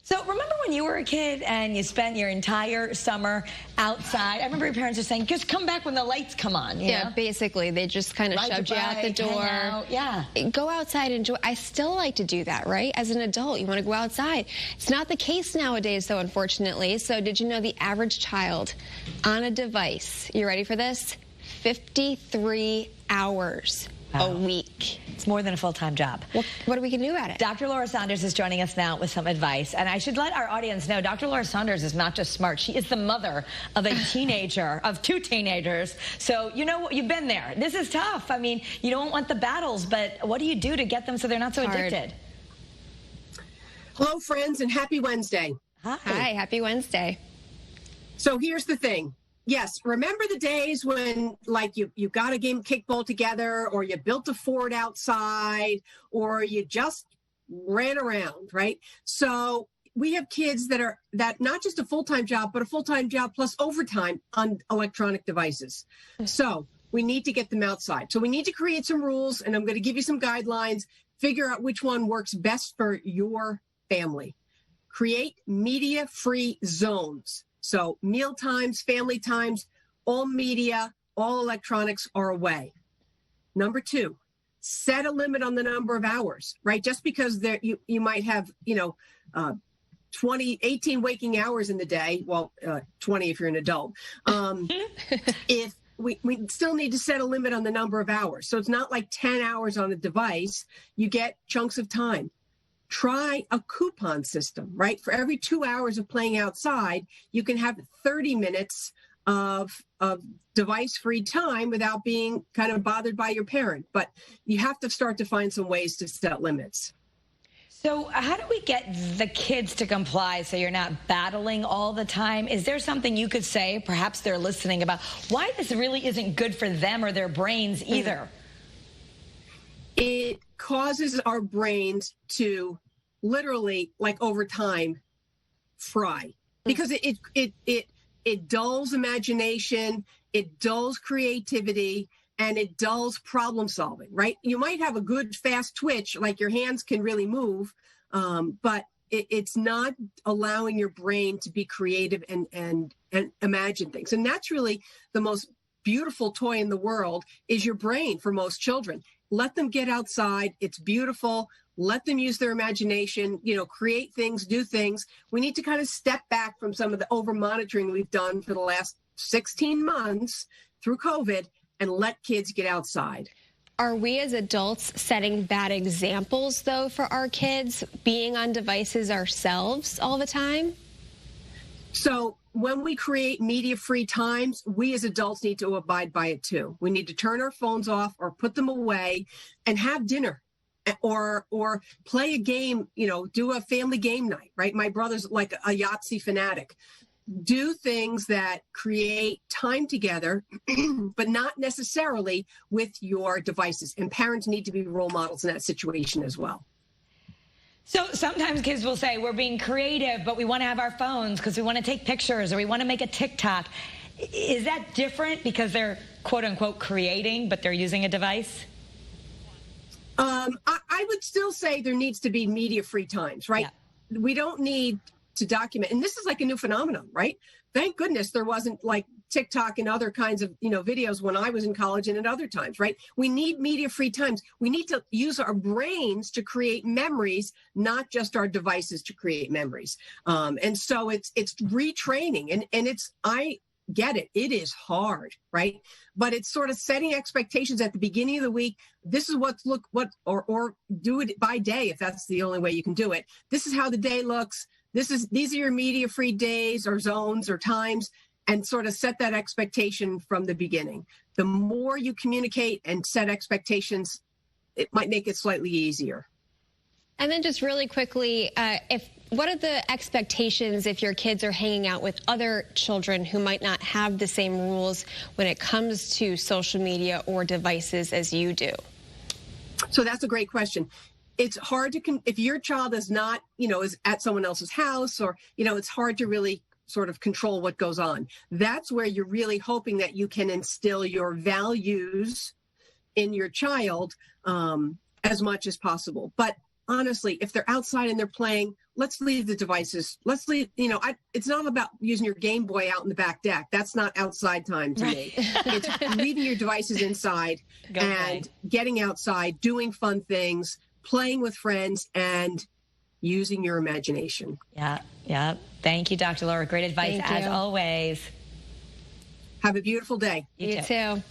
So remember when you were a kid and you spent your entire summer outside? I remember your parents were saying, just come back when the lights come on. You know? Basically, they just kind of shoved you out the door. Yeah. Go outside and enjoy. I still like to do that, right? As an adult, you want to go outside. It's not the case nowadays, though, unfortunately. So did you know the average child on a device, you ready for this? 53 hours. Wow. A week. It's more than a full-time job. What are we going to do about it? Dr. Laura Saunders is joining us now with some advice. And I should let our audience know, Dr. Laura Saunders is not just smart. She is the mother of a teenager, of 2 teenagers. So, you know, you've been there. This is tough. I mean, you don't want the battles, but what do you do to get them so they're not so addicted? Hello, friends, and happy Wednesday. Hi. Hi, happy Wednesday. So here's the thing. Yes, remember the days when, like, you got a game of kickball together, or you built a fort outside, or you just ran around, right? So we have kids that not just a full-time job, but a full-time job plus overtime on electronic devices. So we need to get them outside. So we need to create some rules, and I'm going to give you some guidelines. Figure out which one works best for your family. Create media-free zones. So meal times, family times, all media, all electronics are away. Number 2, set a limit on the number of hours, right? Just because you might have, 18 waking hours in the day. Well, 20 if you're an adult. If we still need to set a limit on the number of hours. So it's not like 10 hours on a device. You get chunks of time. Try a coupon system, right? For every 2 hours of playing outside, you can have 30 minutes of device-free time without being kind of bothered by your parent. But you have to start to find some ways to set limits. So how do we get the kids to comply so you're not battling all the time? Is there something you could say, perhaps they're listening, about why this really isn't good for them or their brains either? It causes our brains to literally, like, over time, fry, because it dulls imagination, it dulls creativity, and it dulls problem solving, right? You might have a good fast twitch, like your hands can really move, but it's not allowing your brain to be creative and imagine things. And that's really the most beautiful toy in the world, is your brain for most children. Let them get outside. It's beautiful. Let them use their imagination, create things, do things. We need to kind of step back from some of the over monitoring we've done for the last 16 months through COVID and let kids get outside. Are we as adults setting bad examples, though, for our kids, being on devices ourselves all the time? So when we create media-free times, we as adults need to abide by it too. We need to turn our phones off or put them away and have dinner, or play a game, do a family game night, right? My brother's like a Yahtzee fanatic. Do things that create time together, but not necessarily with your devices. And parents need to be role models in that situation as well. So sometimes kids will say, we're being creative, but we want to have our phones because we want to take pictures, or we want to make a TikTok. Is that different because they're, quote unquote, creating, but they're using a device? I would still say there needs to be media-free times, right? Yeah. We don't need to document. And this is like a new phenomenon, right? Thank goodness there wasn't like TikTok and other kinds of, videos when I was in college and at other times, right? We need media-free times. We need to use our brains to create memories, not just our devices to create memories. And so it's retraining, and I get it. It is hard, right? But it's sort of setting expectations at the beginning of the week. This is or do it by day if that's the only way you can do it. This is how the day looks. These are your media-free days or zones or times, and sort of set that expectation from the beginning. The more you communicate and set expectations, it might make it slightly easier. And then just really quickly, what are the expectations if your kids are hanging out with other children who might not have the same rules when it comes to social media or devices as you do? So that's a great question. It's hard to, if your child is not, is at someone else's house, or, it's hard to really sort of control what goes on. That's where you're really hoping that you can instill your values in your child as much as possible. But honestly, if they're outside and they're playing, let's leave the devices. Let's leave, it's not about using your Game Boy out in the back deck. That's not outside time to me. It's leaving your devices inside getting outside, doing fun things, playing with friends, and using your imagination. Yeah. Thank you, Dr. Laura. Great advice as always. Have a beautiful day. You too.